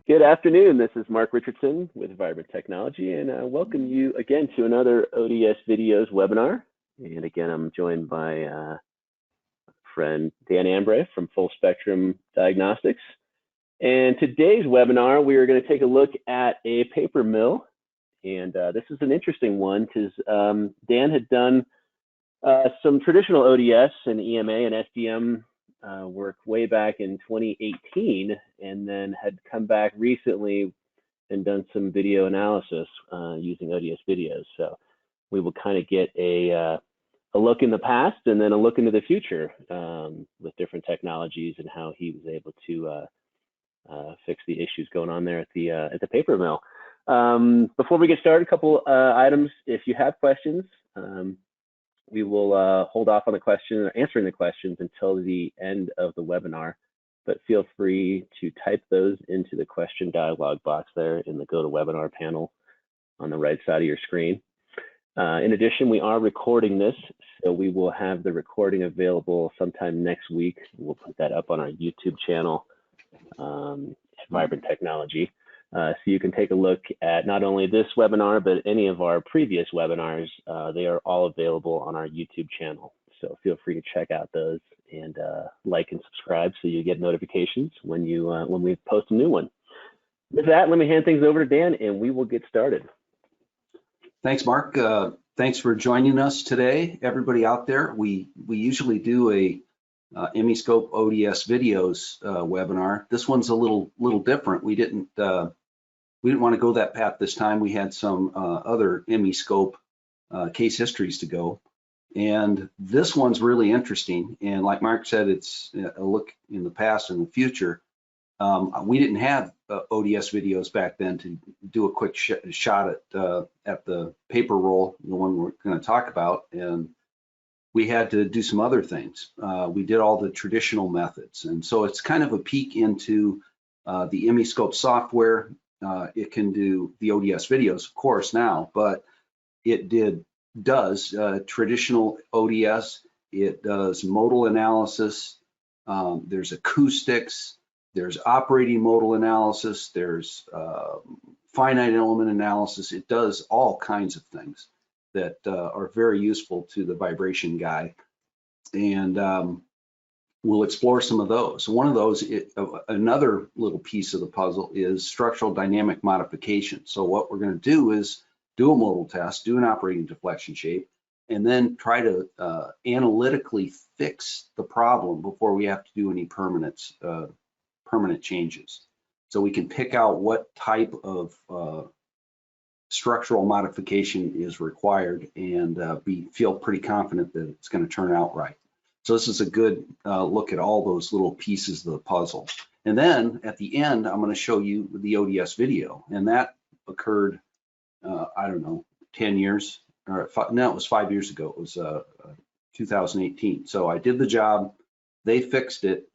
Good afternoon. This is Mark Richardson with Vibrant Technology, and I welcome you again to another ODS Videos webinar. And again, I'm joined by friend Dan Ambrey from Full Spectrum Diagnostics. And today's webinar, we are going to take a look at a paper mill. And this is an interesting one because Dan had done some traditional ODS and EMA and SDM work way back in 2018, and then had come back recently and done some video analysis using ODS videos. So we will kind of get a look in the past and then a look into the future with different technologies and how he was able to fix the issues going on there at the paper mill. Before we get started, a couple items. If you have questions, we will hold off on the question or answering the questions until the end of the webinar, but feel free to type those into the question dialog box there in the GoToWebinar panel on the right side of your screen. In addition, we are recording this, so we will have the recording available sometime next week. We'll put that up on our YouTube channel, Vibrant Technology. So you can take a look at not only this webinar, but any of our previous webinars. They are all available on our YouTube channel. So feel free to check out those and like and subscribe so you get notifications when we post a new one. With that, let me hand things over to Dan and we will get started. Thanks, Mark. Thanks for joining us today, everybody out there. We usually do a MEscope ODS videos webinar. This one's a little different. We didn't want to go that path this time. We had some other MEscope case histories to go, and this one's really interesting. And like Mark said, it's a look in the past and the future. We didn't have ODS videos back then to do a quick shot at the paper roll, the one we're going to talk about, and we had to do some other things. We did all the traditional methods, and so it's kind of a peek into the MEscope software. It can do the ODS videos, of course, now, but it does traditional ODS. It does modal analysis. There's acoustics. There's operating modal analysis. There's finite element analysis. It does all kinds of things that are very useful to the vibration guy, and we'll explore some of those. One of those, another little piece of the puzzle is structural dynamic modification. So what we're going to do is do a modal test, do an operating deflection shape, and then try to analytically fix the problem before we have to do any permanent changes. So we can pick out what type of structural modification is required and feel pretty confident that it's going to turn out right. So this is a good look at all those little pieces of the puzzle. And then at the end, I'm going to show you the ODS video, and that occurred, I don't know, 10 years, or no, it was 5 years ago. It was 2018. So I did the job, they fixed it.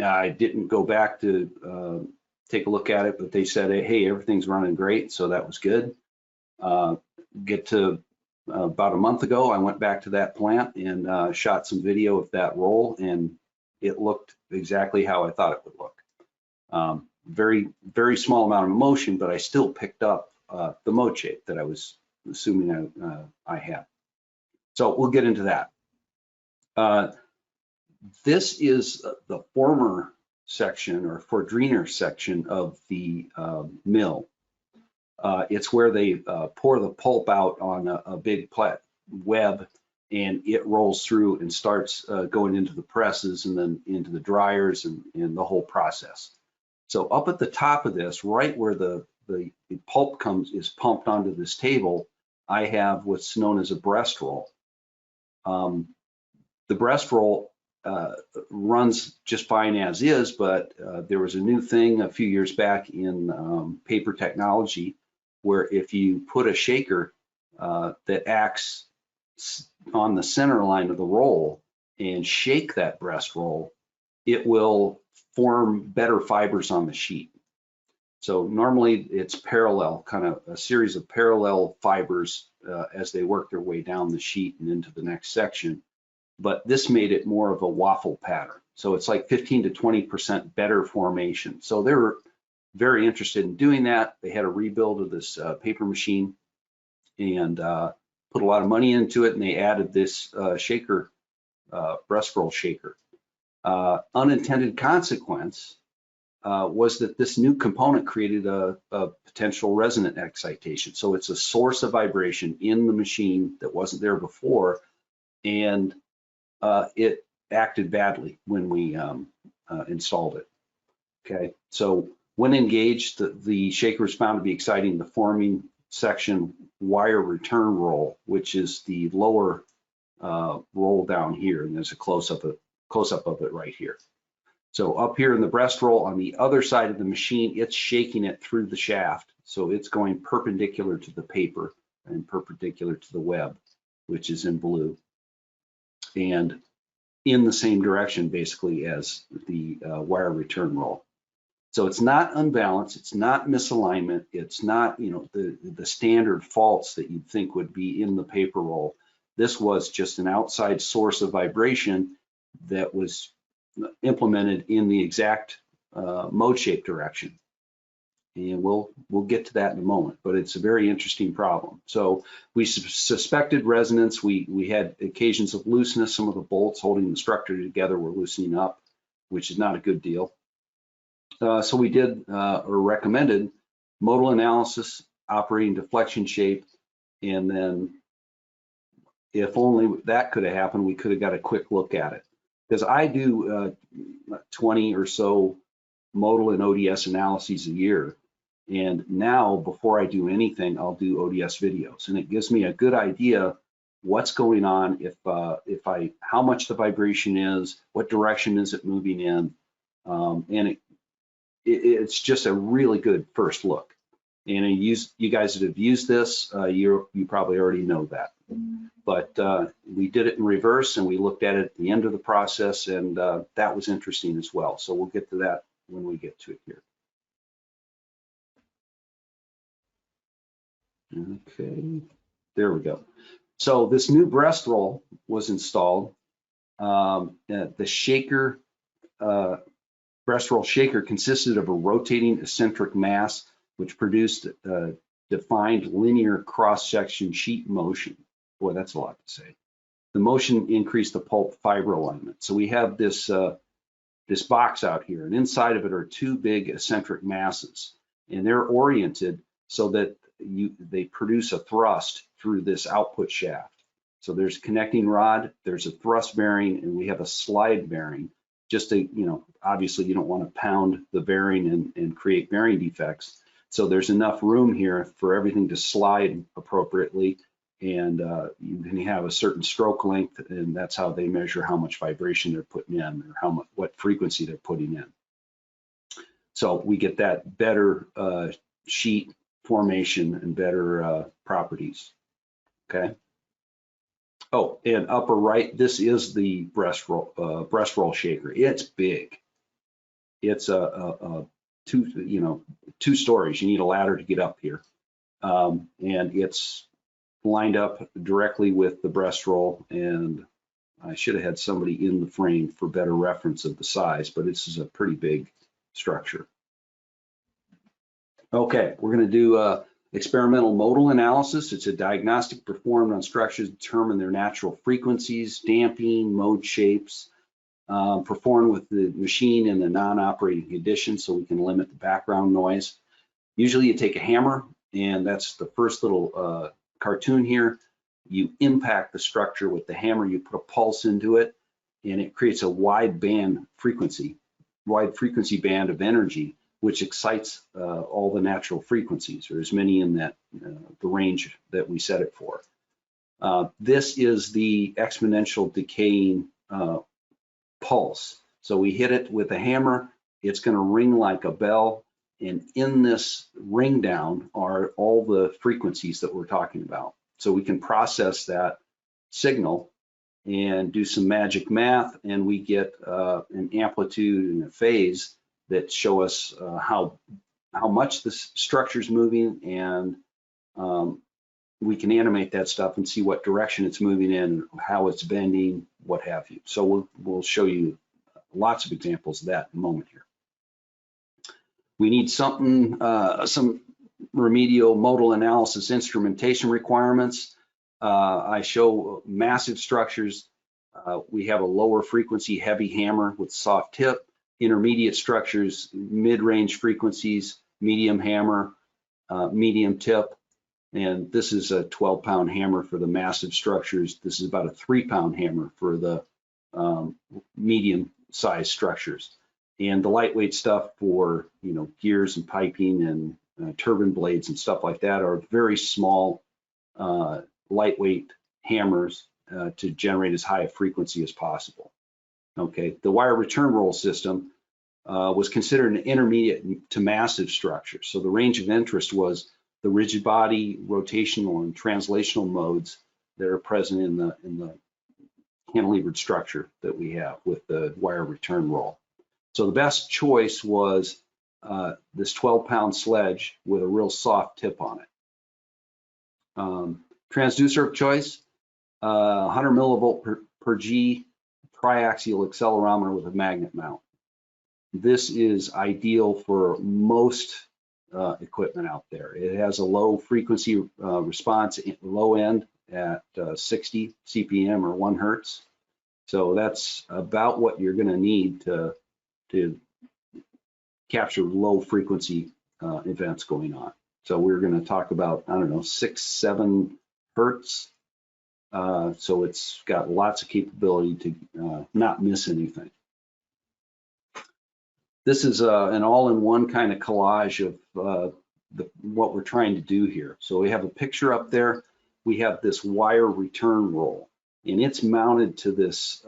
I didn't go back to take a look at it, but they said, hey, everything's running great, so that was good. Get to about a month ago, I went back to that plant and shot some video of that roll, and it looked exactly how I thought it would look. Very, very small amount of motion, but I still picked up the mode shape that I was assuming I had. So we'll get into that. This is the former section or Fordriner section of the mill. It's where they pour the pulp out on a big web, and it rolls through and starts going into the presses and then into the dryers and the whole process. So up at the top of this, right where the pulp is pumped onto this table, I have what's known as a breast roll. The breast roll runs just fine as is, but there was a new thing a few years back in paper technology where if you put a shaker that acts on the center line of the roll and shake that breast roll, it will form better fibers on the sheet. So normally it's parallel, kind of a series of parallel fibers as they work their way down the sheet and into the next section. But this made it more of a waffle pattern. So it's like 15 to 20% better formation. So there very interested in doing that. They had a rebuild of this paper machine and put a lot of money into it, and they added this shaker, breast roll shaker. Unintended consequence was that this new component created a potential resonant excitation. So it's a source of vibration in the machine that wasn't there before, and it acted badly when we installed it. Okay, so when engaged, the shaker was found to be exciting the forming section wire return roll, which is the lower roll down here, and there's a close-up of it right here. So up here in the breast roll on the other side of the machine, it's shaking it through the shaft. So it's going perpendicular to the paper and perpendicular to the web, which is in blue, and in the same direction basically as the wire return roll. So it's not unbalanced, it's not misalignment, it's not, you know, the standard faults that you'd think would be in the paper roll. This was just an outside source of vibration that was implemented in the exact mode shape direction. And we'll get to that in a moment, but it's a very interesting problem. So we suspected resonance. We had occasions of looseness. Some of the bolts holding the structure together were loosening up, which is not a good deal. So we did or recommended modal analysis, operating deflection shape, and then if only that could have happened, we could have got a quick look at it. Because I do 20 or so modal and ODS analyses a year. And now, before I do anything, I'll do ODS videos. And it gives me a good idea what's going on, how much the vibration is, what direction is it moving in. And it's just a really good first look. And you guys that have used this, you probably already know that. But we did it in reverse, and we looked at it at the end of the process, and that was interesting as well. So we'll get to that when we get to it here. Okay, there we go. So this new breast roll was installed. The shaker, breast roll shaker consisted of a rotating eccentric mass, which produced defined linear cross-section sheet motion. Boy, that's a lot to say. The motion increased the pulp fiber alignment. So we have this this box out here, and inside of it are two big eccentric masses, and they're oriented so that they produce a thrust through this output shaft. So there's a connecting rod, there's a thrust bearing, and we have a slide bearing. Just to, you know, obviously you don't want to pound the bearing and create bearing defects. So there's enough room here for everything to slide appropriately, and you can have a certain stroke length, and that's how they measure how much vibration they're putting in, or what frequency they're putting in. So we get that better sheet formation and better properties. Okay. Oh, and upper right, this is the breast roll shaker. It's big. It's two stories. You need a ladder to get up here, and it's lined up directly with the breast roll. And I should have had somebody in the frame for better reference of the size, but this is a pretty big structure. Okay, we're going to do experimental modal analysis. It's a diagnostic performed on structures to determine their natural frequencies, damping, mode shapes, performed with the machine in the non-operating condition so we can limit the background noise. Usually you take a hammer, and that's the first little cartoon here. You impact the structure with the hammer, you put a pulse into it, and it creates a wide frequency band of energy, which excites all the natural frequencies, or as many in that the range that we set it for. This is the exponential decaying pulse. So we hit it with a hammer, it's going to ring like a bell, and in this ring down are all the frequencies that we're talking about. So we can process that signal and do some magic math, and we get an amplitude and a phase that show us how much the structure is moving, and we can animate that stuff and see what direction it's moving in, how it's bending, what have you. So we'll show you lots of examples of that in a moment here. We need something, some remedial modal analysis instrumentation requirements. I show massive structures. We have a lower frequency heavy hammer with soft tip, intermediate structures, mid-range frequencies, medium hammer, medium tip. And this is a 12-pound hammer for the massive structures. This is about a 3-pound hammer for the medium-sized structures. And the lightweight stuff for, you know, gears and piping and turbine blades and stuff like that are very small, lightweight hammers to generate as high a frequency as possible. Okay, the wire return roll system was considered an intermediate to massive structure. So the range of interest was the rigid body, rotational, and translational modes that are present in the cantilevered structure that we have with the wire return roll. So the best choice was this 12-pound sledge with a real soft tip on it. Transducer of choice, 100 millivolt per G triaxial accelerometer with a magnet mount. This is ideal for most equipment out there. It has a low frequency response, low end at 60 CPM or 1 hertz. So that's about what you're going to need to capture low frequency events going on. So we're going to talk about, I don't know, 6, 7 hertz. So it's got lots of capability to not miss anything. This is an all-in-one kind of collage of what we're trying to do here. So we have a picture up there. We have this wire return roll, and it's mounted to this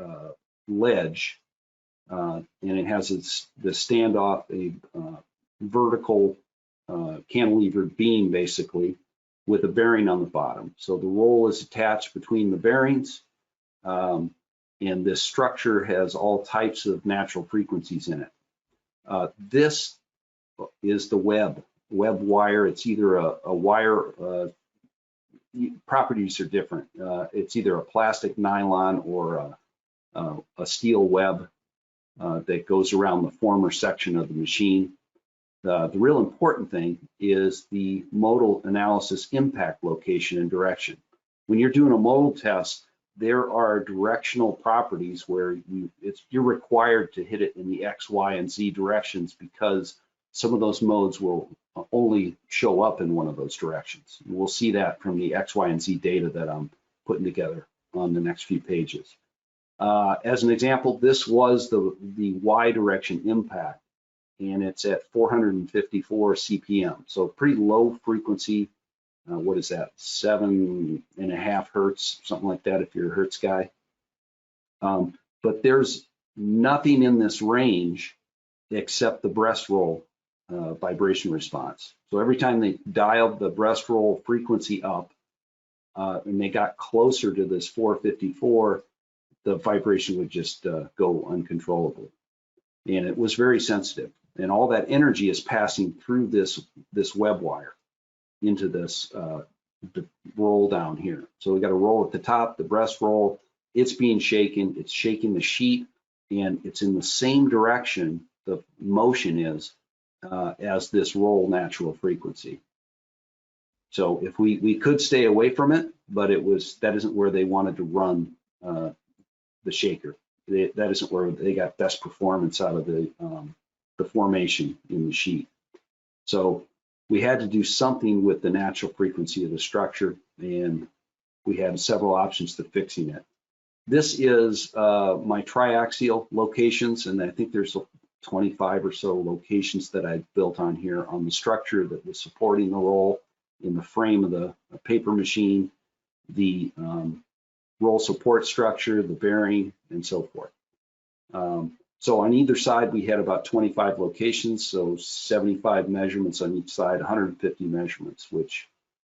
ledge, and it has the standoff, a vertical cantilevered beam, basically, with a bearing on the bottom. So the roll is attached between the bearings, and this structure has all types of natural frequencies in it. This is the web wire. It's either a wire, properties are different. It's either a plastic, nylon, or a steel web that goes around the former section of the machine. The real important thing is the modal analysis impact location and direction. When you're doing a modal test, there are directional properties where you're required to hit it in the X, Y, and Z directions, because some of those modes will only show up in one of those directions. And we'll see that from the X, Y, and Z data that I'm putting together on the next few pages. As an example, this was the Y direction impact, and it's at 454 CPM. So pretty low frequency. What is that? 7.5 hertz, something like that if you're a hertz guy. But there's nothing in this range except the breast roll vibration response. So every time they dialed the breast roll frequency up and they got closer to this 454, the vibration would just go uncontrollable. And it was very sensitive. And all that energy is passing through this web wire into this roll down here. So we got a roll at the top, the breast roll, it's being shaken, it's shaking the sheet, and it's in the same direction the motion is as this roll natural frequency. So if we could stay away from it, but that isn't where they wanted to run the shaker. That isn't where they got best performance out of the formation in the sheet. So we had to do something with the natural frequency of the structure, and we had several options to fixing it. This is my triaxial locations, and I think there's 25 or so locations that I built on here on the structure that was supporting the roll in the frame of the paper machine, the roll support structure, the bearing, and so forth. So on either side, we had about 25 locations, so 75 measurements on each side, 150 measurements, which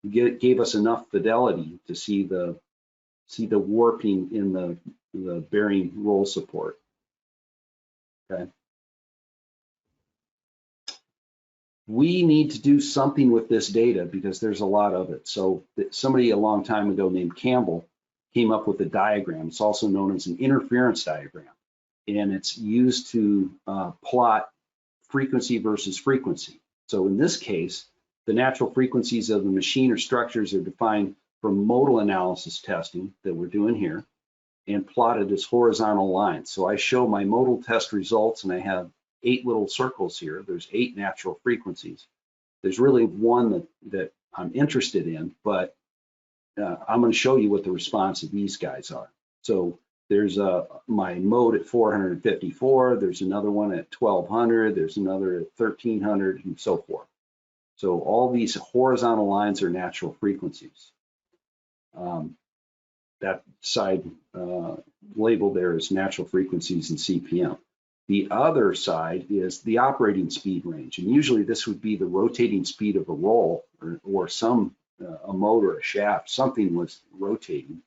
gave us enough fidelity to see the warping in the bearing roll support. Okay. We need to do something with this data because there's a lot of it. So somebody a long time ago named Campbell came up with a diagram. It's also known as an interference diagram. And it's used to plot frequency versus frequency. So in this case, the natural frequencies of the machine or structures are defined from modal analysis testing that we're doing here and plotted as horizontal lines. So I show my modal test results, and I have 8 little circles here. There's 8 natural frequencies. There's really one that I'm interested in, but I'm going to show you what the response of these guys are. So there's my mode at 454, there's another one at 1200, there's another at 1300, and so forth. So all these horizontal lines are natural frequencies. That side label there is natural frequencies in CPM. The other side is the operating speed range, and usually this would be the rotating speed of a roll or some a motor, a shaft, something was rotating.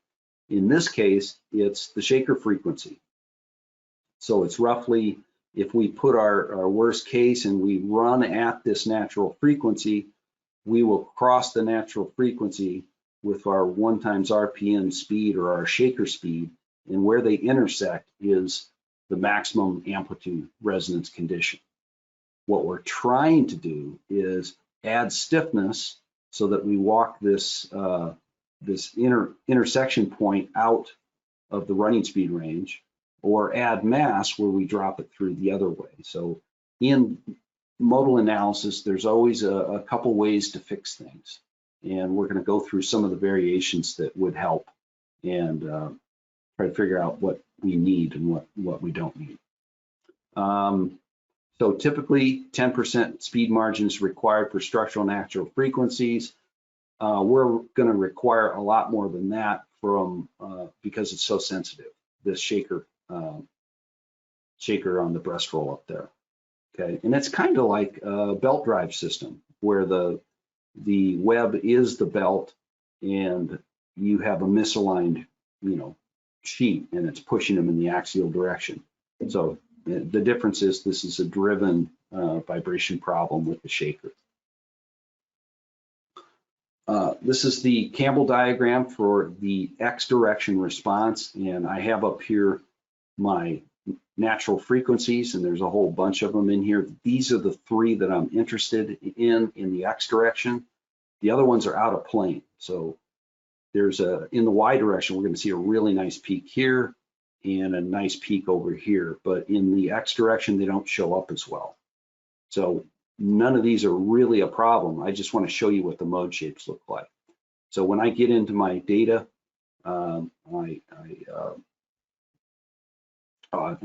In this case, it's the shaker frequency. So it's roughly, if we put our worst case and we run at this natural frequency, we will cross the natural frequency with our 1 times RPM speed or our shaker speed, and where they intersect is the maximum amplitude resonance condition. What we're trying to do is add stiffness so that we walk this this intersection point out of the running speed range, or add mass where we drop it through the other way. So in modal analysis, there's always a couple ways to fix things, and we're going to go through some of the variations that would help and try to figure out what we need and what we don't need. So typically 10% speed margin is required for structural natural frequencies. We're going to require a lot more than that from because it's so sensitive, this shaker on the breast roll up there. Okay, and it's kind of like a belt drive system where the web is the belt and you have a misaligned, sheet, and it's pushing them in the axial direction. So the difference is this is a driven vibration problem with the shaker. This is the Campbell diagram for the X direction response, and I have up here my natural frequencies, and there's a whole bunch of them in here. These are the 3 that I'm interested in the X direction. The other ones are out of plane. So there's in the Y direction, we're going to see a really nice peak here and a nice peak over here, but in the X direction, they don't show up as well. So none of these are really a problem. I just want to show you what the mode shapes look like. So when I get into my data, I'm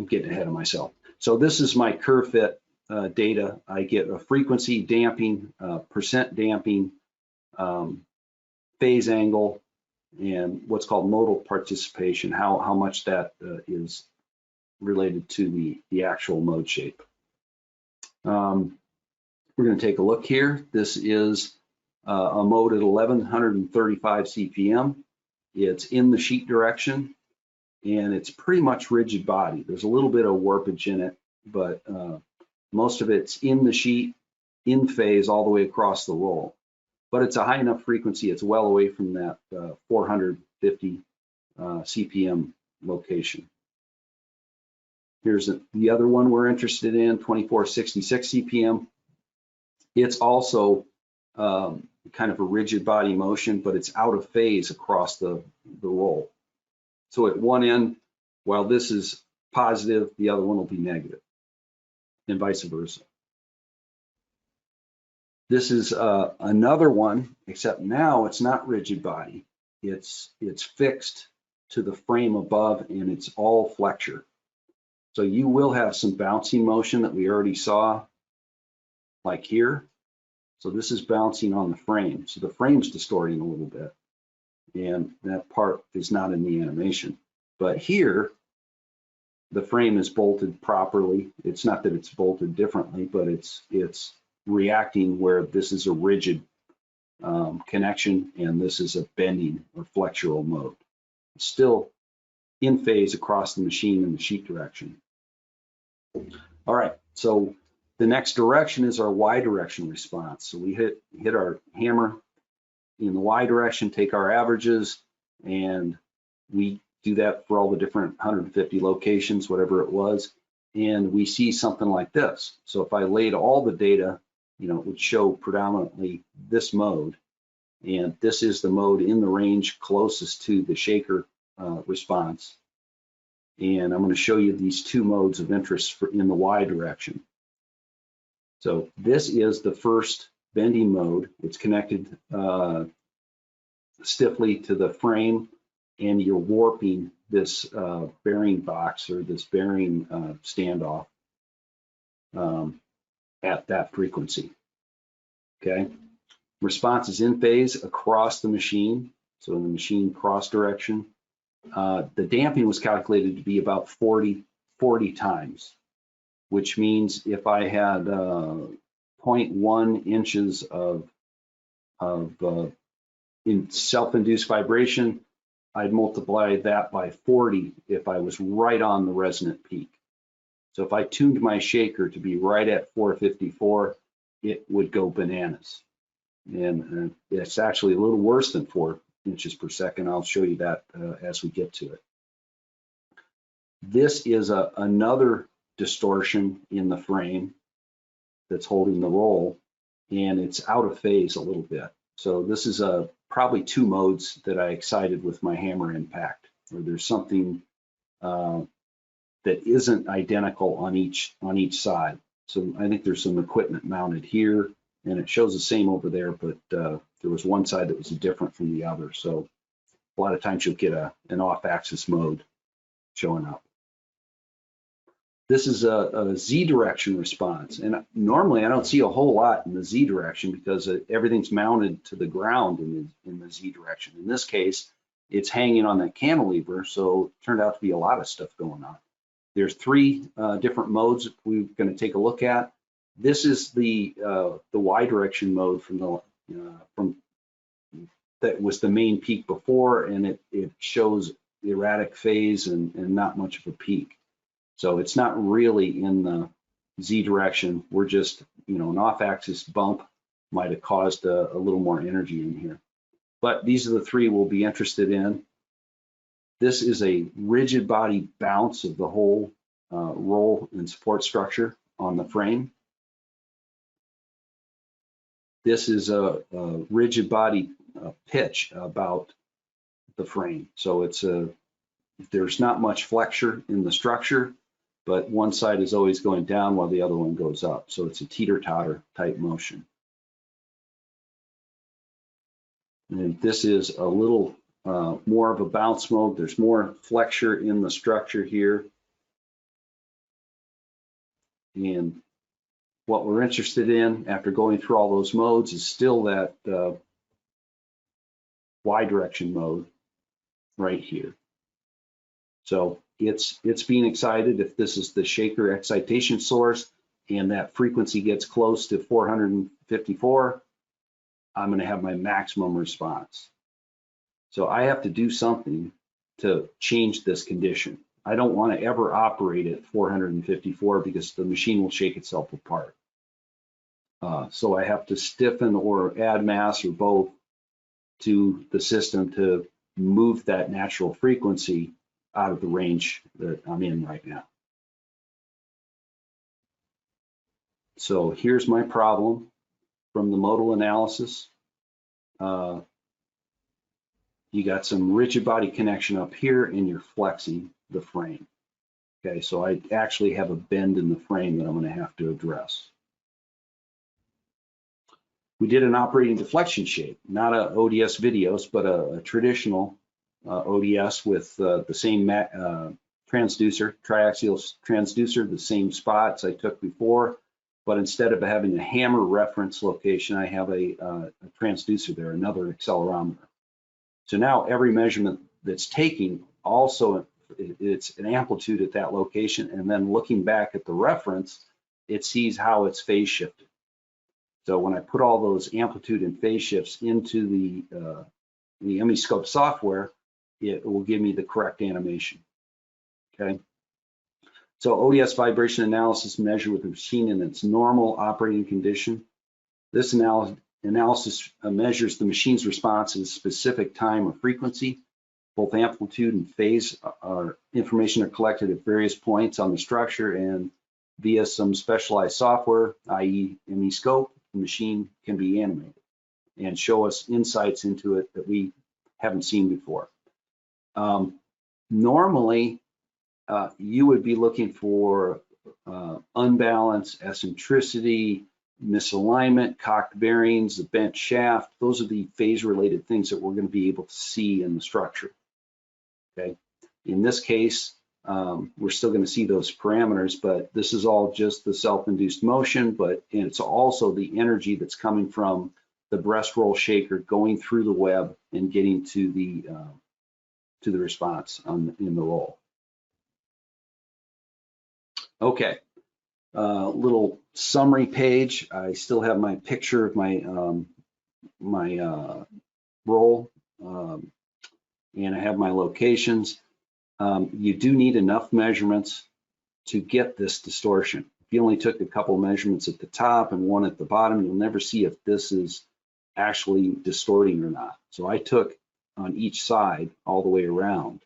getting ahead of myself. So this is my curve fit data. I get a frequency damping, percent damping, phase angle, and what's called modal participation, how much that is related to the actual mode shape. We're going to take a look here. This is a mode at 1135 CPM. It's in the sheet direction, and it's pretty much rigid body. There's a little bit of warpage in it, but most of it's in the sheet, in phase all the way across the roll. But it's a high enough frequency, it's well away from that 450 CPM location. Here's the other one we're interested in, 2466 CPM. It's also kind of a rigid body motion, but it's out of phase across the roll. So at one end, while this is positive, the other one will be negative, and vice versa. This is another one, except now it's not rigid body. It's fixed to the frame above, and it's all flexure. So you will have some bouncing motion that we already saw, like here. So this is bouncing on the frame. So the frame's distorting a little bit, and that part is not in the animation. But here, the frame is bolted properly. It's not that it's bolted differently, but it's reacting where this is a rigid connection and this is a bending or flexural mode. It's still in phase across the machine in the sheet direction. All right, so the next direction is our Y direction response. So we hit our hammer in the Y direction, take our averages, and we do that for all the different 150 locations, whatever it was. and we see something like this. So if I laid all the data, it would show predominantly this mode, and this is the mode in the range closest to the shaker response. And I'm going to show you these two modes of interest in the Y direction. So this is the first bending mode. It's connected stiffly to the frame, and you're warping this bearing box or this bearing standoff at that frequency. Okay. Response is in phase across the machine, so in the machine cross direction. The damping was calculated to be about 40 times, which means if I had 0.1 inches of in self-induced vibration, I'd multiply that by 40 if I was right on the resonant peak. So if I tuned my shaker to be right at 454, it would go bananas. And it's actually a little worse than 4 inches per second. I'll show you that as we get to it. This is another distortion in the frame that's holding the roll, and it's out of phase a little bit. So this is probably two modes that I excited with my hammer impact, where there's something that isn't identical on each side. So I think there's some equipment mounted here, and it shows the same over there, but there was one side that was different from the other. So a lot of times you'll get an off-axis mode showing up. This is a Z direction response, and normally I don't see a whole lot in the Z direction because everything's mounted to the ground in the Z direction. In this case, it's hanging on that cantilever, so it turned out to be a lot of stuff going on. There's three different modes we're going to take a look at. This is the Y direction mode from that was the main peak before, and it shows erratic phase and not much of a peak. So it's not really in the Z direction. We're just, an off-axis bump might have caused a little more energy in here. But these are the three we'll be interested in. This is a rigid body bounce of the whole roll and support structure on the frame. This is a rigid body pitch about the frame. So there's not much flexure in the structure, but one side is always going down while the other one goes up. So it's a teeter-totter type motion. And this is a little more of a bounce mode. There's more flexure in the structure here. And what we're interested in after going through all those modes is still that Y direction mode right here. So it's being excited. If this is the shaker excitation source and that frequency gets close to 454, I'm going to have my maximum response. So I have to do something to change this condition. I don't want to ever operate at 454 because the machine will shake itself apart. So I have to stiffen or add mass or both to the system to move that natural frequency out of the range that I'm in right now. So here's my problem from the modal analysis. You got some rigid body connection up here and you're flexing the frame. Okay, so I actually have a bend in the frame that I'm going to have to address. We did an operating deflection shape, not a ODS videos, but a traditional ODS with the same transducer, triaxial transducer, the same spots I took before, but instead of having a hammer reference location, I have a transducer there, another accelerometer. So now every measurement that's taking also, it's an amplitude at that location, and then looking back at the reference, it sees how it's phase shifted. So when I put all those amplitude and phase shifts into the MEscope software, it will give me the correct animation. Okay. So ODS vibration analysis measured with the machine in its normal operating condition. This analysis measures the machine's response at a specific time or frequency. Both amplitude and phase are information are collected at various points on the structure, and via some specialized software, i.e. MEscope, the machine can be animated and show us insights into it that we haven't seen before. Normally, you would be looking for unbalance, eccentricity, misalignment, cocked bearings, the bent shaft. Those are the phase-related things that we're going to be able to see in the structure. Okay. In this case, we're still going to see those parameters, but this is all just the self-induced motion, but it's also the energy that's coming from the breast roll shaker going through the web and getting to the response in the roll. Okay, little summary page. I still have my picture of my roll, and I have my locations. You do need enough measurements to get this distortion. If you only took a couple measurements at the top and one at the bottom, you'll never see if this is actually distorting or not. So I took on each side all the way around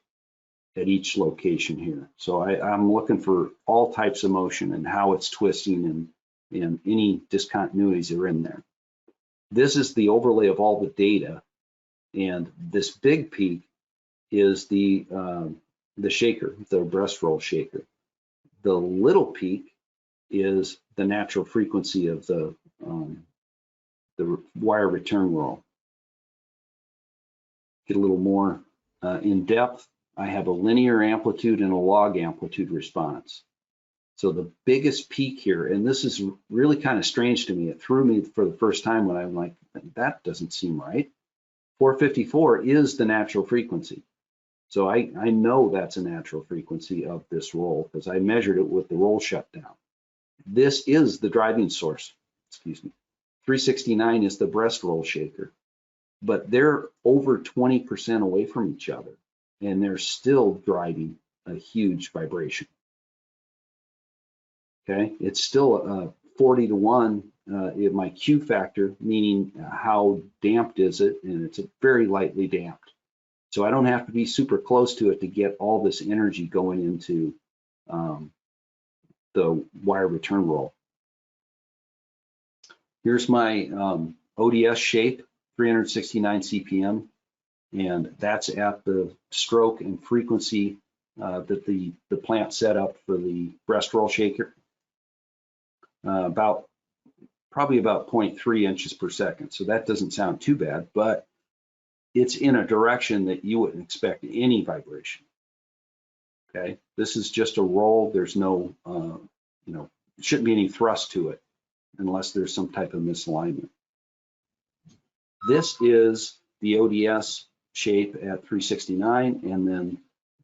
at each location here. So I'm looking for all types of motion and how it's twisting and any discontinuities that are in there. This is the overlay of all the data, and this big peak is the shaker, the breast roll shaker. The little peak is the natural frequency of the wire return roll. Get a little more in depth. I have a linear amplitude and a log amplitude response. So the biggest peak here, and this is really kind of strange to me. It threw me for the first time when I'm like, that doesn't seem right. 454 is the natural frequency. So I know that's a natural frequency of this roll because I measured it with the roll shutdown. This is the driving source, excuse me. 369 is the breast roll shaker, but they're over 20% away from each other, and they're still driving a huge vibration. Okay, it's still 40 to 1 in my Q factor, meaning how damped is it, and it's very lightly damped. So I don't have to be super close to it to get all this energy going into the wire return roll. Here's my ODS shape, 369 CPM, and that's at the stroke and frequency that the plant set up for the breast roll shaker. Probably about 0.3 inches per second. So that doesn't sound too bad, but it's in a direction that you wouldn't expect any vibration. Okay, this is just a roll. There's no, shouldn't be any thrust to it unless there's some type of misalignment. This is the ODS shape at 369, and then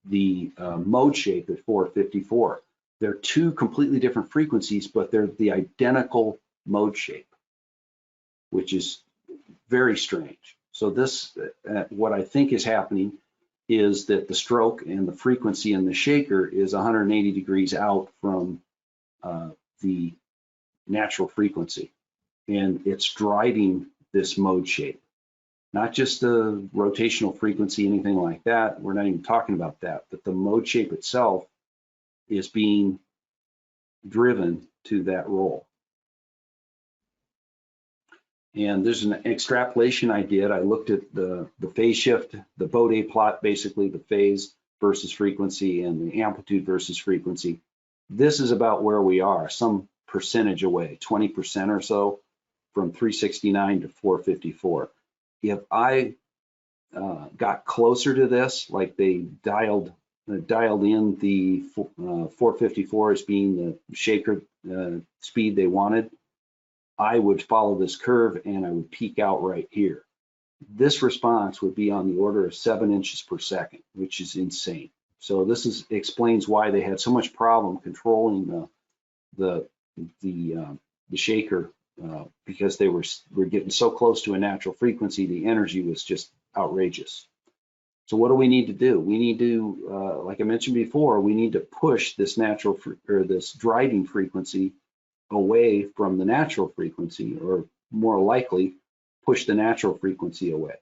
the mode shape at 454. They're two completely different frequencies, but they're the identical mode shape, which is very strange. So this, what I think is happening is that the stroke and the frequency in the shaker is 180 degrees out from the natural frequency, and it's driving this mode shape. Not just the rotational frequency, anything like that. We're not even talking about that, but the mode shape itself is being driven to that roll. And there's an extrapolation I did. I looked at the phase shift, the Bode plot, basically the phase versus frequency and the amplitude versus frequency. This is about where we are, some percentage away, 20% or so from 369 to 454. If I got closer to this, like they dialed in the 454 as being the shaker speed they wanted, I would follow this curve and I would peak out right here. This response would be on the order of 7 inches per second, which is insane. So this explains why they had so much problem controlling the shaker because they were getting so close to a natural frequency. The energy was just outrageous. So what do we need to do? We need to, like I mentioned before, we need to push this this driving frequency away from the natural frequency, or more likely push the natural frequency away.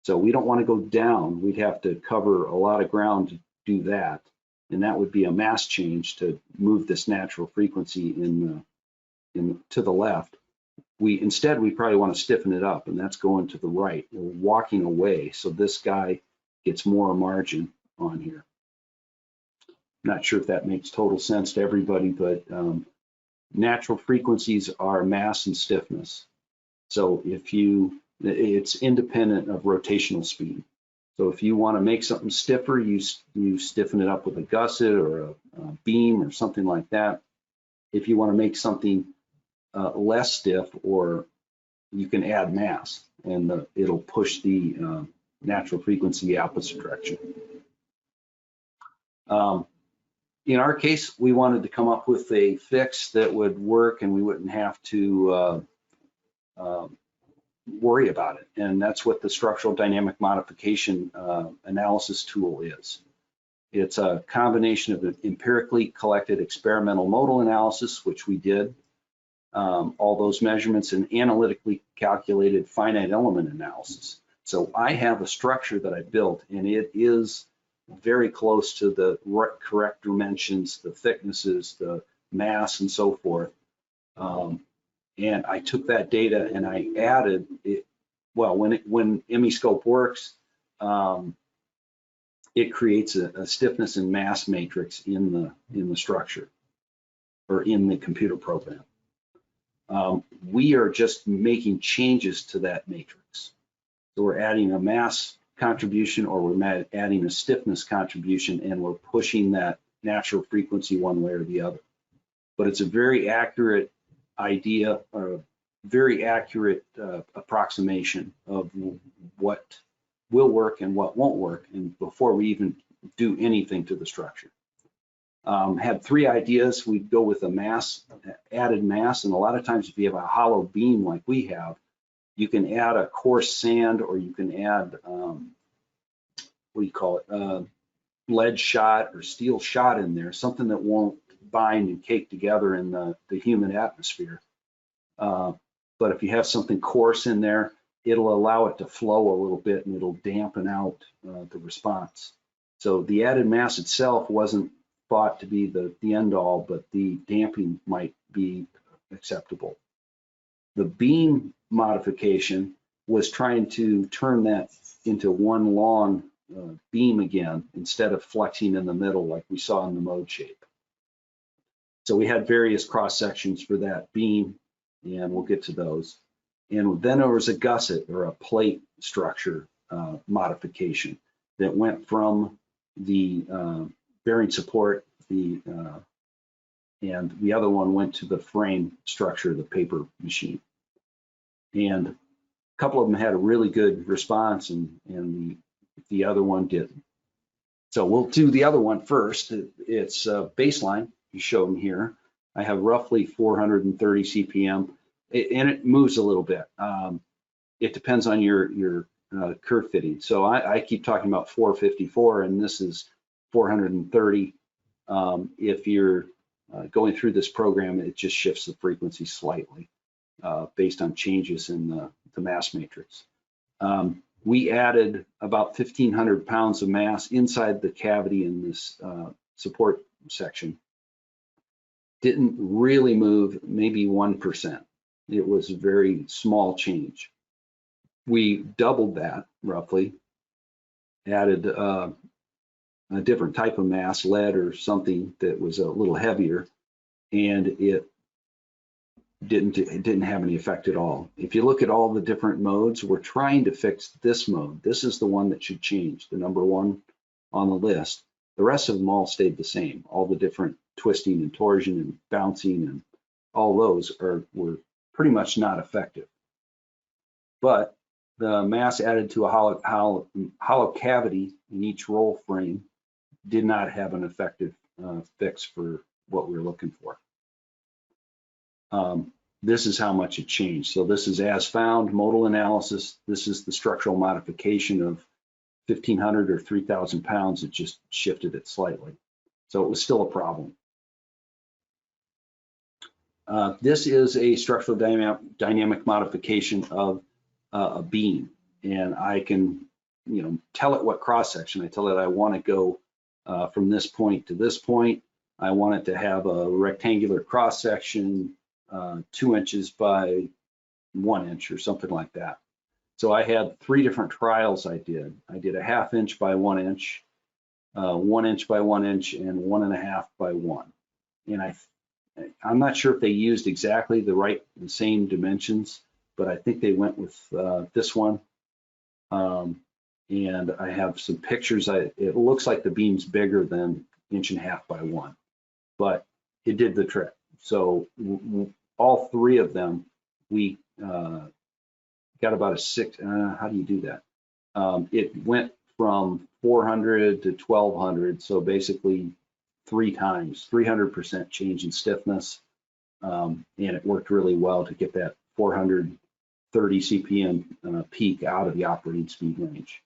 So we don't want to go down. We'd have to cover a lot of ground do that, and that would be a mass change to move this natural frequency to the left. Instead we probably want to stiffen it up, and that's going to the right. We're walking away, so this guy gets more margin on here. Not sure if that makes total sense to everybody, but natural frequencies are mass and stiffness. So it's independent of rotational speed. So if you want to make something stiffer, you stiffen it up with a gusset or a beam or something like that. If you want to make something less stiff, or you can add mass, and it'll push the natural frequency the opposite direction. In our case, we wanted to come up with a fix that would work and we wouldn't have to worry about it. And that's what the structural dynamic modification analysis tool is. It's a combination of an empirically collected experimental modal analysis, which we did, all those measurements, and analytically calculated finite element analysis. So I have a structure that I built, and it is very close to the correct dimensions, the thicknesses, the mass, and so forth. And I took that data and I added it. Well, when MEscope works, it creates a stiffness and mass matrix in the structure, or in the computer program. We are just making changes to that matrix. So we're adding a mass contribution, or we're adding a stiffness contribution, and we're pushing that natural frequency one way or the other. But it's a very accurate idea, or a very accurate approximation of what will work and what won't work, and before we even do anything to the structure. Had three ideas. We'd go with a mass, added mass, and a lot of times if you have a hollow beam like we have, you can add a coarse sand, or you can add, what do you call it, lead shot or steel shot in there, something that won't bind and cake together in the humid atmosphere. But if you have something coarse in there, it'll allow it to flow a little bit, and it'll dampen out the response. So the added mass itself wasn't thought to be the end all, but the damping might be acceptable. The beam modification was trying to turn that into one long beam again, instead of flexing in the middle like we saw in the mode shape. So we had various cross sections for that beam, and we'll get to those. And then there was a gusset, or a plate structure modification, that went from the bearing support, and the other one went to the frame structure, the paper machine. And a couple of them had a really good response, and the other one didn't. So we'll do the other one first. It's baseline, you show them here. I have roughly 430 CPM, and it moves a little bit. It depends on your curve fitting. So I keep talking about 454, and this is 430. If you're going through this program, it just shifts the frequency slightly based on changes in the mass matrix. We added about 1,500 pounds of mass inside the cavity in this support section. Didn't really move, maybe 1%. It was a very small change. We doubled that roughly, added a different type of mass, lead or something that was a little heavier, and it didn't have any effect at all. If you look at all the different modes, we're trying to fix this mode. This is the one that should change, the number one on the list. The rest of them all stayed the same. All the different twisting and torsion and bouncing and all those were pretty much not effective. But the mass added to a hollow cavity in each roll frame did not have an effective fix for what we were looking for. This is how much it changed. So this is as found modal analysis. This is the structural modification of 1,500 or 3,000 pounds. It just shifted it slightly. So it was still a problem. This is a structural dynamic modification of a beam, and I can, tell it what cross section. I tell it I want to go from this point to this point. I want it to have a rectangular cross section, 2 inches by 1 inch or something like that. So I had 3 different trials I did. I did a 1/2 inch by 1 inch, 1 inch by 1 inch, and 1.5 by 1. And I'm not sure if they used exactly the same dimensions, but I think they went with this one. And I have some pictures. It looks like the beam's bigger than 1.5 by 1, but it did the trick. So all 3 of them, we got about a 6. How do you do that? It went from 400 to 1200, so basically 3 times, 300% change in stiffness, and it worked really well to get that 430 CPM peak out of the operating speed range.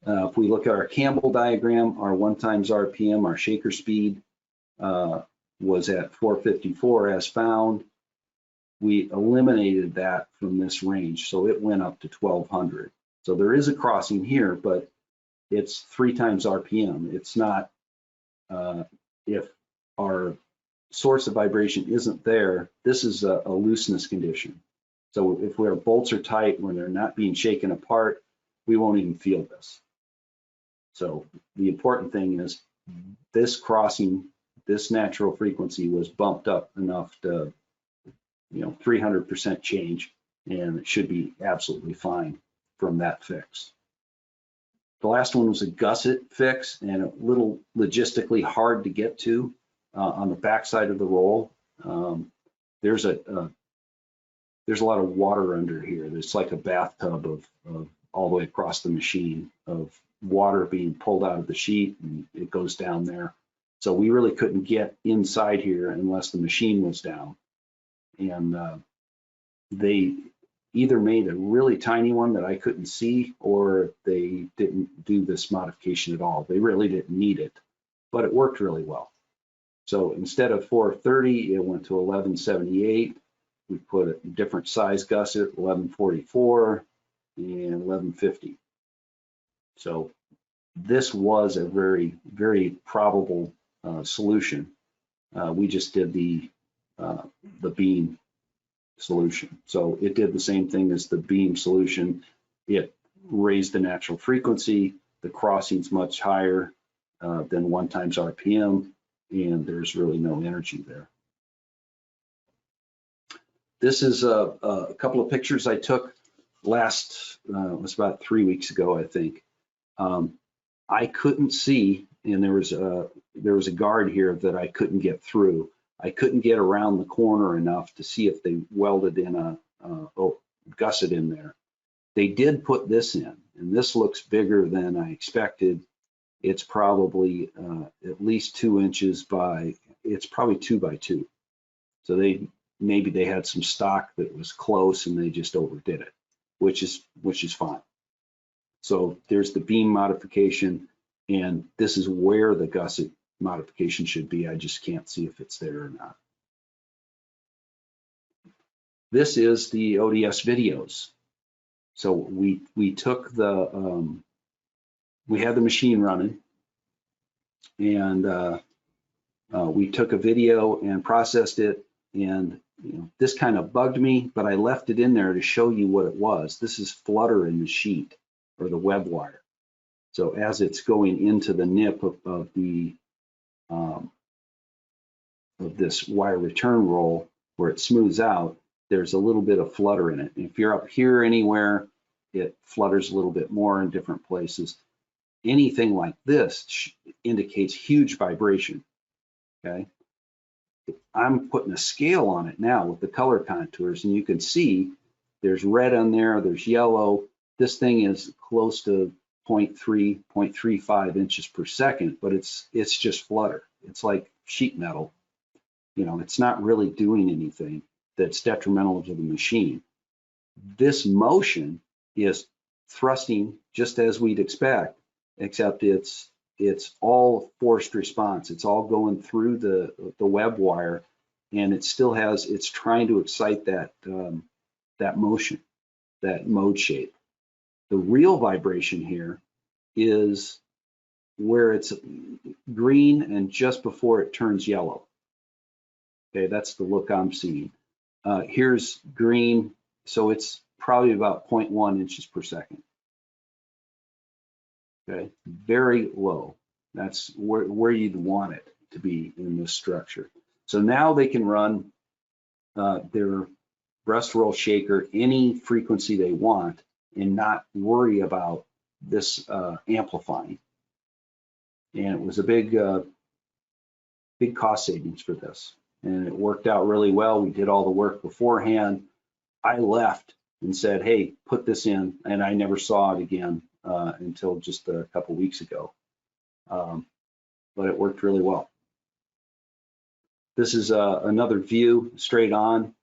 If we look at our Campbell diagram, our 1 times RPM, our shaker speed was at 454 as found. We eliminated that from this range, so it went up to 1200. So there is a crossing here, but it's 3 times RPM. It's not, if our source of vibration isn't there, this is a looseness condition. So if our bolts are tight, when they're not being shaken apart, we won't even feel this. So the important thing is this crossing, this natural frequency was bumped up enough to, 300% change, and it should be absolutely fine from that fix. The last one was a gusset fix, and a little logistically hard to get to on the backside of the roll. There's a lot of water under here. There's like a bathtub of all the way across the machine of water being pulled out of the sheet, and it goes down there. So we really couldn't get inside here unless the machine was down. And they either made a really tiny one that I couldn't see, or they didn't do this modification at all. They really didn't need it, but it worked really well. So instead of 430, it went to 1178. We put a different size gusset, 1144 and 1150. So this was a very, very probable solution. We just did the beam solution. So it did the same thing as the beam solution. It raised the natural frequency. The crossing's much higher than 1 times RPM, and there's really no energy there. This is a couple of pictures I took last, it was about 3 weeks ago, I think. I couldn't see, and there was a guard here that I couldn't get through. I couldn't get around the corner enough to see if they welded in a gusset in there. They did put this in, and this looks bigger than I expected. It's probably at least 2 inches by, it's probably 2 by 2. So maybe they had some stock that was close and they just overdid it, which is fine. So there's the beam modification, and this is where the gusset modification should be. I just can't see if it's there or not. This is the ODS videos. So we took the we had the machine running, and we took a video and processed it, and this kind of bugged me, but I left it in there to show you what it was. This is flutter in the sheet or the web wire. So as it's going into the nip of this wire return roll where it smooths out, there's a little bit of flutter in it. And if you're up here anywhere, it flutters a little bit more in different places. Anything like this indicates huge vibration, okay? I'm putting a scale on it now with the color contours, and you can see there's red on there, there's yellow. This thing is close to 0.3, 0.35 inches per second, but it's just flutter. It's like sheet metal. It's not really doing anything that's detrimental to the machine. This motion is thrusting just as we'd expect, except it's all forced response. It's all going through the web wire, and it's trying to excite that motion, that mode shape. The real vibration here is where it's green and just before it turns yellow. Okay, that's the look I'm seeing. Here's green, so it's probably about 0.1 inches per second. Okay, very low. That's where you'd want it to be in this structure. So now they can run their breast roll shaker any frequency they want and not worry about this amplifying. And it was a big cost savings for this. And it worked out really well. We did all the work beforehand. I left and said, hey, put this in, and I never saw it again until just a couple weeks ago. But it worked really well. This is another view straight on.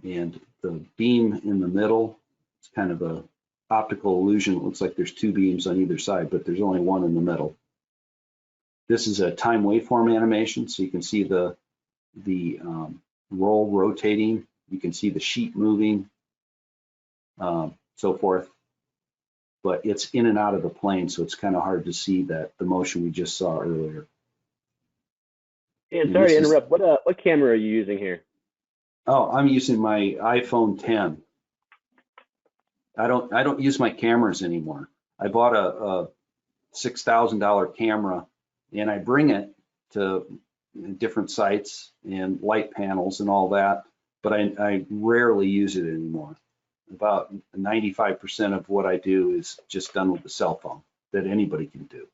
And the beam in the middle, it's kind of a optical illusion. It looks like there's two beams on either side, but there's only one in the middle. This is a time waveform animation, so you can see the roll rotating. You can see the sheet moving, so forth. But it's in and out of the plane, so it's kind of hard to see that the motion we just saw earlier. And sorry to interrupt. What camera are you using here? Oh, I'm using my iPhone 10. I don't use my cameras anymore. I bought a $6,000 camera, and I bring it to different sites and light panels and all that, but I rarely use it anymore. About 95% of what I do is just done with the cell phone that anybody can do.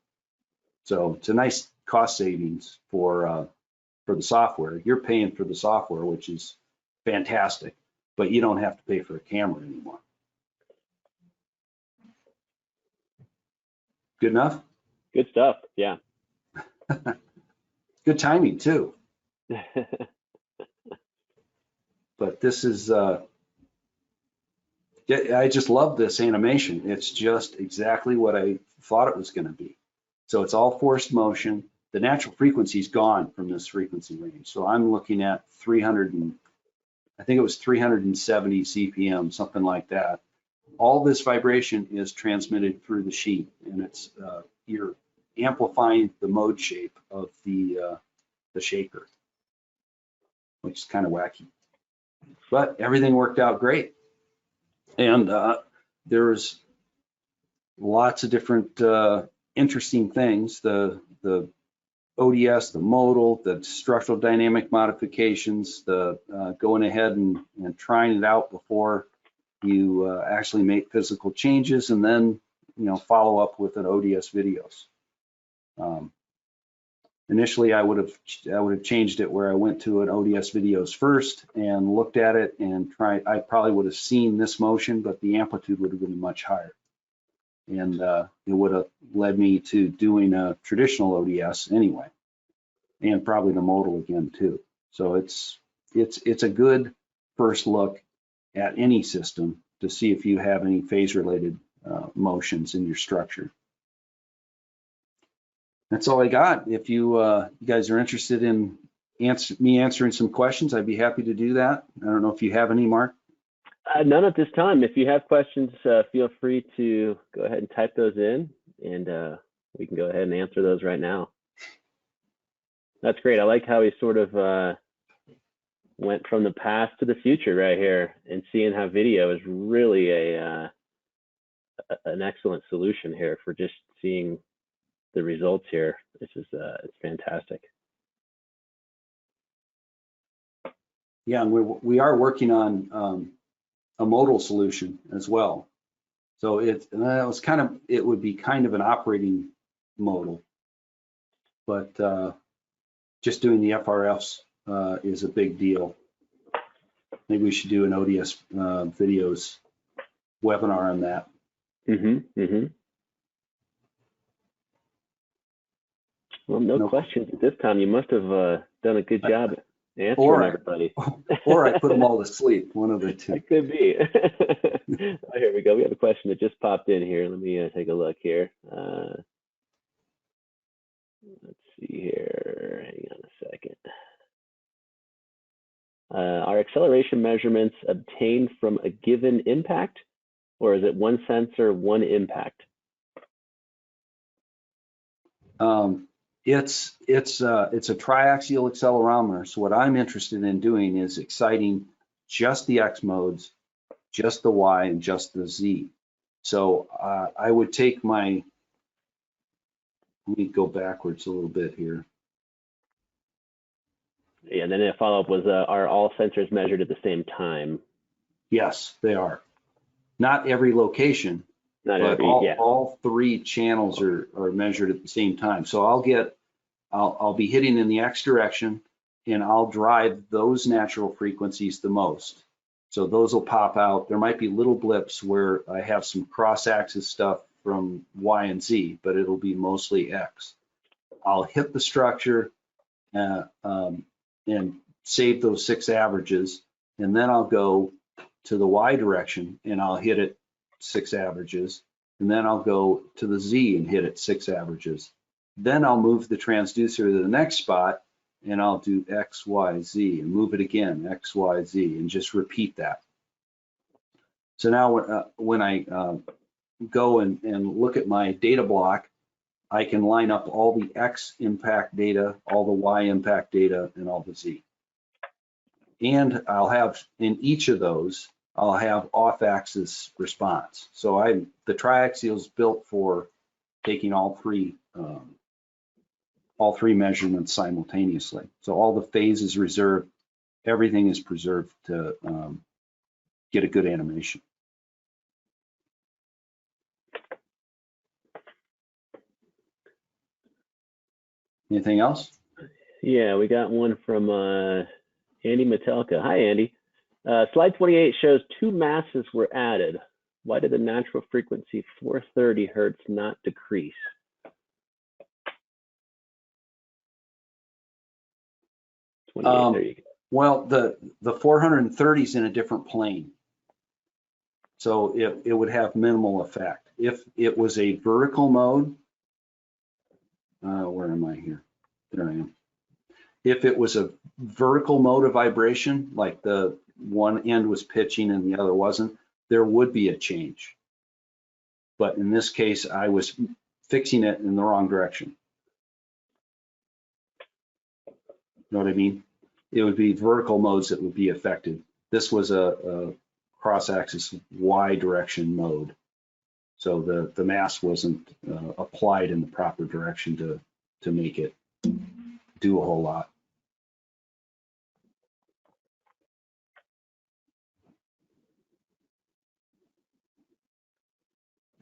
So it's a nice cost savings for the software. You're paying for the software, which is fantastic, but you don't have to pay for a camera anymore. Good enough? Good stuff, yeah. Good timing too. But this is, I just love this animation. It's just exactly what I thought it was going to be. So it's all forced motion. The natural frequency is gone from this frequency range. So I'm looking at 300 and I think it was 370 CPM, something like that. All this vibration is transmitted through the sheet, and it's you're amplifying the mode shape of the shaker, which is kind of wacky. But everything worked out great, and there's lots of different interesting things. The ODS, the modal, the structural dynamic modifications, the going ahead and trying it out before you actually make physical changes, and then follow up with an ODS videos. Initially, I would have changed it where I went to an ODS videos first and looked at it and tried. I probably would have seen this motion, but the amplitude would have been much higher, and it would have led me to doing a traditional ODS anyway, and probably the modal again too. So it's a good first look at any system to see if you have any phase-related motions in your structure. That's all I got. If you guys are interested in me answering some questions, I'd be happy to do that. I don't know if you have any, Mark. None at this time. If you have questions, feel free to go ahead and type those in, and we can go ahead and answer those right now. That's great. I like how he sort of went from the past to the future right here, and seeing how video is really an excellent solution here for just seeing the results here. This is it's fantastic. Yeah, and we are working on a modal solution as well. So it would be kind of an operating modal, but just doing the FRFs is a big deal. Maybe we should do an ODS videos webinar on that. Well, no questions at this time. You must have done a good job answering everybody. Or I put them all to sleep, one of the two. It could be. Oh, here we go. We have a question that just popped in here. Let me take a look here. Let's see here. Hang on a second. Are acceleration measurements obtained from a given impact, or is it one sensor, one impact? It's a triaxial accelerometer. So what I'm interested in doing is exciting just the X modes, just the Y, and just the Z. So I would take my, let me go backwards a little bit here. Yeah, and then a follow-up was, are all sensors measured at the same time? Yes, they are. Not every location, Not but every, yeah. all three channels are measured at the same time. So I'll be hitting in the X direction, and I'll drive those natural frequencies the most. So those will pop out. There might be little blips where I have some cross-axis stuff from Y and Z, but it'll be mostly X. I'll hit the structure and save those 6 averages, and then I'll go to the Y direction and I'll hit it 6 averages, and then I'll go to the Z and hit it 6 averages. Then I'll move the transducer to the next spot and I'll do X, Y, Z, and move it again, X, Y, Z, and just repeat that. So now when I go and look at my data block, I can line up all the X impact data, all the Y impact data, and all the Z. And I'll have, in each of those, I'll have off-axis response. So the triaxial is built for taking all three measurements simultaneously. So all the phase is reserved, everything is preserved to get a good animation. Anything else? Yeah, we got one from Andy Metelka. Hi, Andy. Slide 28 shows 2 masses were added. Why did the natural frequency 430 hertz not decrease? There you go. Well, the 430 is in a different plane, so it would have minimal effect. If it was a vertical mode, where am I here? There I am. If it was a vertical mode of vibration, like the one end was pitching and the other wasn't, there would be a change. But in this case, I was fixing it in the wrong direction. You know what I mean? It would be vertical modes that would be affected. This was a cross-axis Y direction mode. So the mass wasn't applied in the proper direction to make it do a whole lot.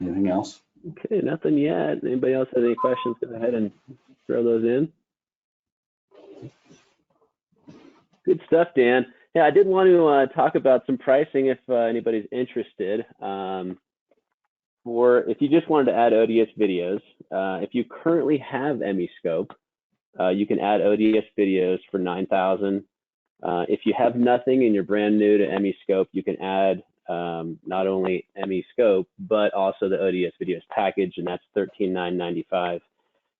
Anything else? Okay, nothing yet. Anybody else have any questions? Go ahead and throw those in. Good stuff, Dan. Yeah, I did want to talk about some pricing if anybody's interested. If you just wanted to add ODS videos, if you currently have MEscope, you can add ODS videos for $9,000. If you have nothing and you're brand new to MEscope, you can add not only MEscope, but also the ODS videos package, and that's $13,995.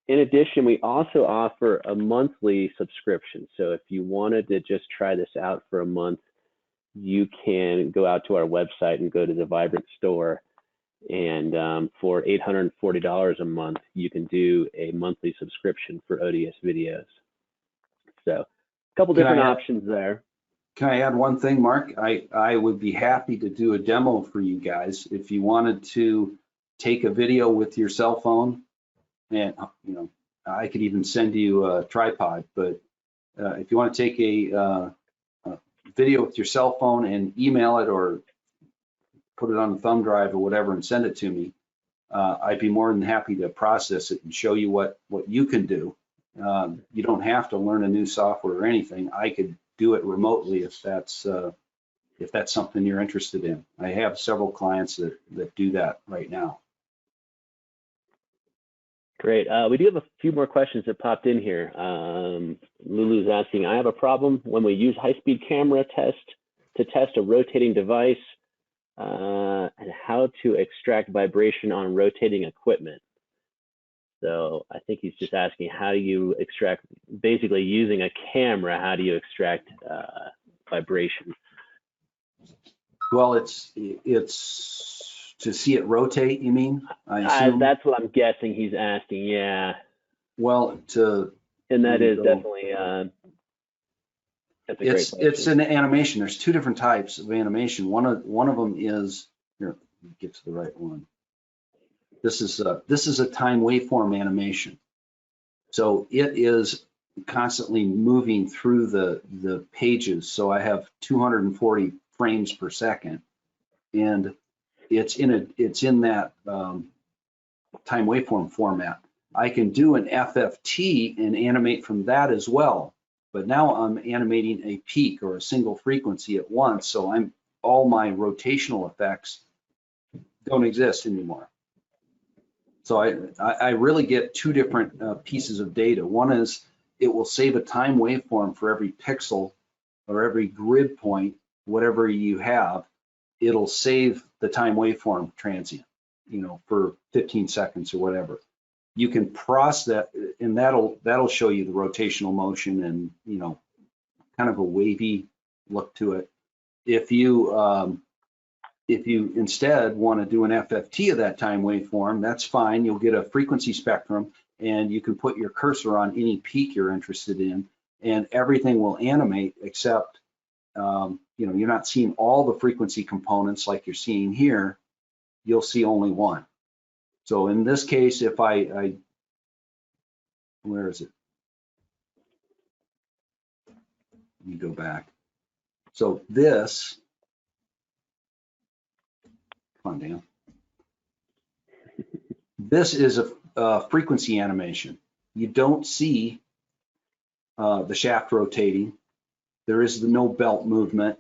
In addition, we also offer a monthly subscription. So if you wanted to just try this out for a month, you can go out to our website and go to the Vibrant store. And for $840 a month, you can do a monthly subscription for ODS videos. So a couple different options there. Can I add one thing, Mark? I would be happy to do a demo for you guys. If you wanted to take a video with your cell phone, and I could even send you a tripod, but if you want to take a video with your cell phone and email it or put it on the thumb drive or whatever and send it to me, I'd be more than happy to process it and show you what you can do. You don't have to learn a new software or anything. I could do it remotely if that's something you're interested in. I have several clients that do that right now. Great. We do have a few more questions that popped in here. Lulu's asking, I have a problem when we use high-speed camera to test a rotating device and how to extract vibration on rotating equipment. So I think he's just asking, how do you extract, basically using a camera, how do you extract vibration? Well, it's to see it rotate, you mean? I assume? That's what I'm guessing he's asking, yeah. Well, And that is definitely that's a great question. It's an animation. There's two different types of animation. One of them is, here, get to the right one. This is a time waveform animation. So it is constantly moving through the pages. So I have 240 frames per second, and it's in that time waveform format. I can do an FFT and animate from that as well, but now I'm animating a peak or a single frequency at once, so all my rotational effects don't exist anymore. So I really get two different pieces of data. One is it will save a time waveform for every pixel or every grid point, whatever you have. It'll save the time waveform transient, for 15 seconds or whatever. You can process that, and that'll show you the rotational motion and kind of a wavy look to it. If you instead want to do an FFT of that time waveform, that's fine. You'll get a frequency spectrum, and you can put your cursor on any peak you're interested in, and everything will animate except you're not seeing all the frequency components like you're seeing here. You'll see only one. So in this case, if I where is it? Let me go back. So this, come on, Dan. This is a frequency animation. You don't see the shaft rotating. There is no belt movement.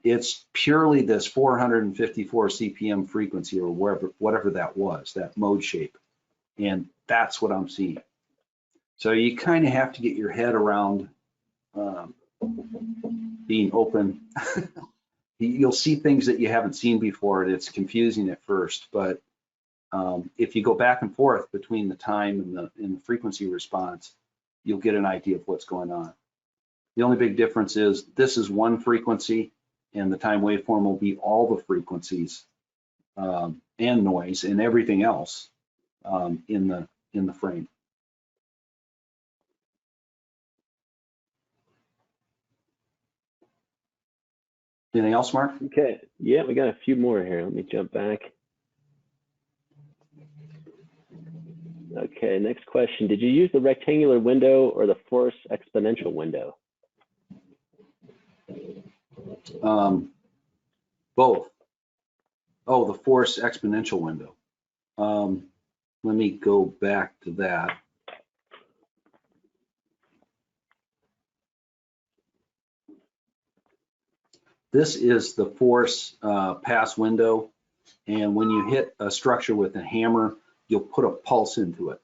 It's purely this 454 CPM frequency or whatever that was, that mode shape. And that's what I'm seeing. So you kind of have to get your head around being open. You'll see things that you haven't seen before, and it's confusing at first. But if you go back and forth between the time and the frequency response, you'll get an idea of what's going on. The only big difference is this is one frequency, and the time waveform will be all the frequencies and noise and everything else in the frame. Anything else, Mark? Okay. Yeah, we got a few more here. Let me jump back. Okay, next question. Did you use the rectangular window or the force exponential window? Both. Oh, the force exponential window. Let me go back to that. This is the force pass window, and when you hit a structure with a hammer, you'll put a pulse into it.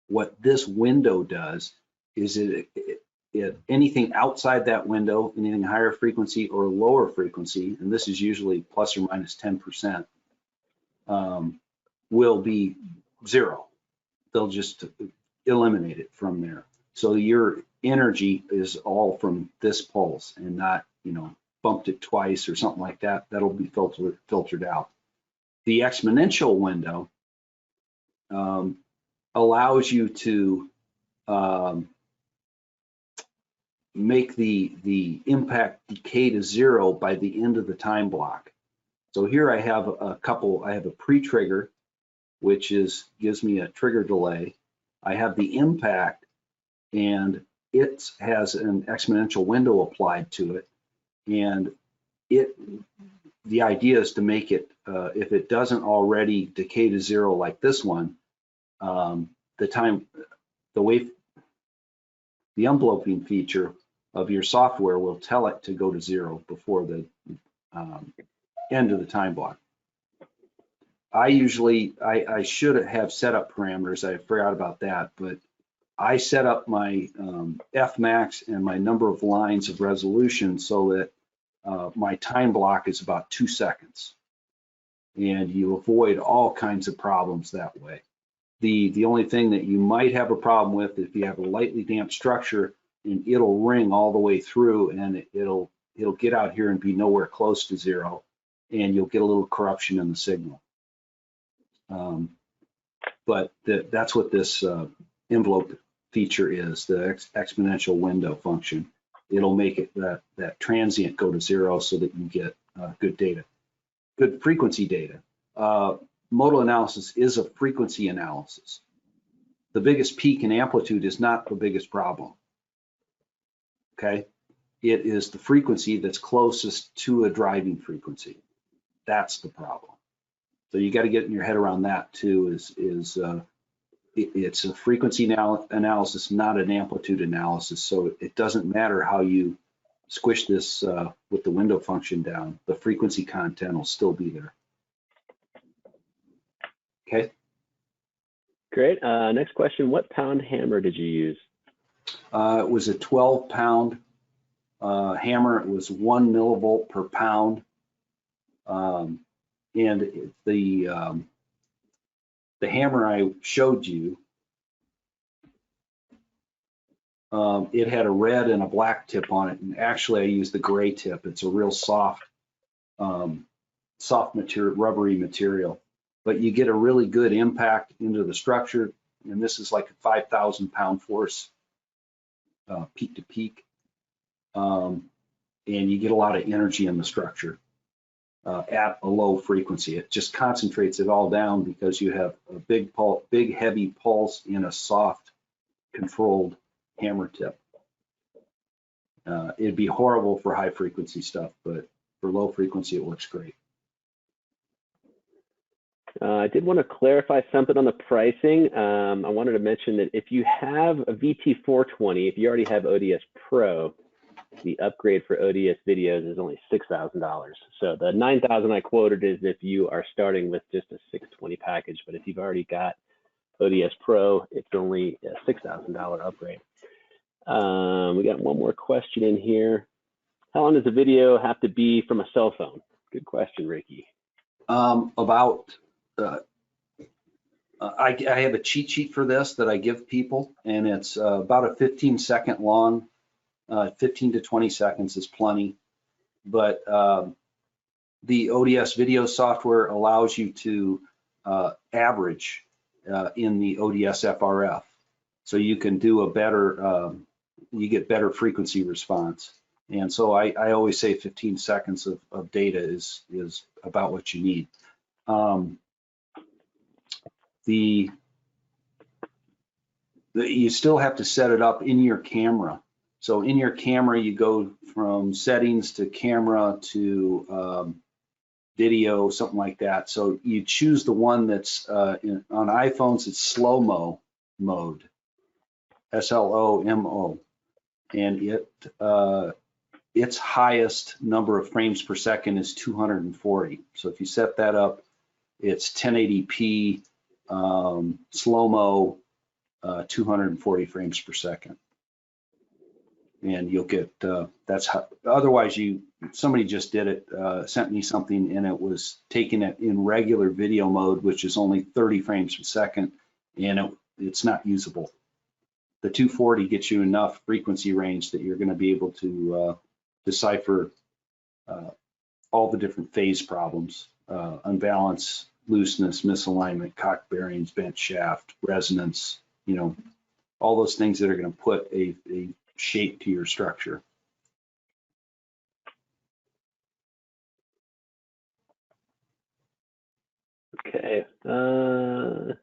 What this window does is anything outside that window, anything higher frequency or lower frequency, and this is usually plus or minus 10%, will be zero. They'll just eliminate it from there. So your energy is all from this pulse and not, bumped it twice or something like that. That'll be filtered out. The exponential window allows you to make the impact decay to zero by the end of the time block. So here I have I have a pre-trigger, which gives me a trigger delay. I have the impact, and it has an exponential window applied to it. And the idea is to make it, if it doesn't already decay to zero like this one, the enveloping feature of your software will tell it to go to zero before the end of the time block. I should have setup parameters. I forgot about that, but I set up my Fmax and my number of lines of resolution so that my time block is about 2 seconds, and you avoid all kinds of problems that way. The only thing that you might have a problem with, if you have a lightly damped structure, and it'll ring all the way through, and it'll get out here and be nowhere close to zero, and you'll get a little corruption in the signal. But that's what this envelope feature is, the exponential window function. It'll make it that transient go to 0 so that you get good data, good frequency data. Modal analysis is a frequency analysis. The biggest peak in amplitude is not the biggest problem. Okay, it is the frequency that's closest to a driving frequency. That's the problem. So you got to get in your head around that too. It's a frequency analysis, not an amplitude analysis. So it doesn't matter how you squish this with the window function down. The frequency content will still be there. Okay. Great. Next question. What pound hammer did you use? It was a 12-pound hammer. It was 1 millivolt per pound. And the hammer I showed you, it had a red and a black tip on it. And actually, I used the gray tip. It's a real soft material, rubbery material. But you get a really good impact into the structure. And this is like a 5,000 pound force, peak to peak. And you get a lot of energy in the structure at a low frequency. It just concentrates it all down because you have a big heavy pulse in a soft, controlled hammer tip. It'd be horrible for high frequency stuff, but for low frequency, it works great. I did want to clarify something on the pricing. I wanted to mention that if you have a VT420, if you already have ODS Pro, the upgrade for ODS videos is only $6,000. So the $9,000 I quoted is if you are starting with just a 620 package, but if you've already got ODS Pro, it's only a $6,000 upgrade. We got one more question in here. How long does a video have to be from a cell phone? Good question, Ricky. I have a cheat sheet for this that I give people, and it's about a 15-second long. 15 to 20 seconds is plenty, but the ODS video software allows you to average in the ODS FRF, so you can do a better, you get better frequency response. And so I always say 15 seconds of data is about what you need. You still have to set it up in your camera. So in your camera, you go from settings to camera to video, something like that. So you choose the one that's on iPhones, it's slow-mo mode, SLOMO, and its highest number of frames per second is 240. So if you set that up, it's 1080p slow-mo, 240 frames per second. And you'll get, that's how, otherwise somebody just did it, sent me something and it was taking it in regular video mode, which is only 30 frames per second, and it's not usable. The 240 gets you enough frequency range that you're going to be able to decipher all the different phase problems, unbalance, looseness, misalignment, cock bearings, bent shaft, resonance, all those things that are going to put a shape to your structure. Okay, that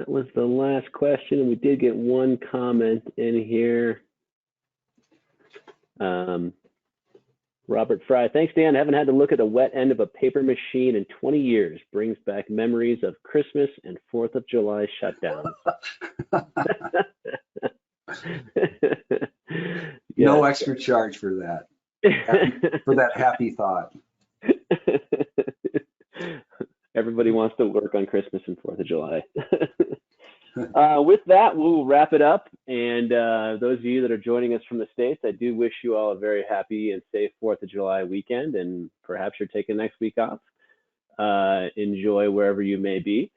was the last question, and we did get one comment in here. Robert Fry, thanks, Dan. I haven't had to look at the wet end of a paper machine in 20 years. Brings back memories of Christmas and 4th of July shutdowns. No extra charge for that. For that happy thought. Everybody wants to work on Christmas and 4th of July. With that, we'll wrap it up. And those of you that are joining us from the States, I do wish you all a very happy and safe 4th of July weekend. And perhaps you're taking next week off. Enjoy wherever you may be.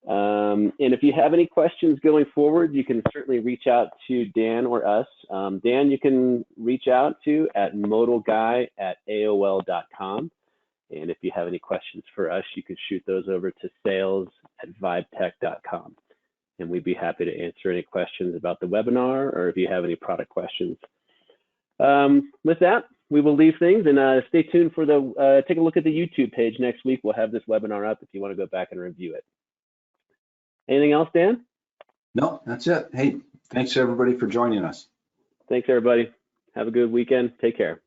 And if you have any questions going forward, you can certainly reach out to Dan or us. Dan, you can reach out to at modalguy@aol.com. And if you have any questions for us, you can shoot those over to sales@vibetech.com. and we'd be happy to answer any questions about the webinar or if you have any product questions. With that, we will leave things and stay tuned for take a look at the YouTube page next week. We'll have this webinar up if you want to go back and review it. Anything else, Dan? No, that's it. Hey, thanks everybody for joining us. Thanks, everybody. Have a good weekend. Take care.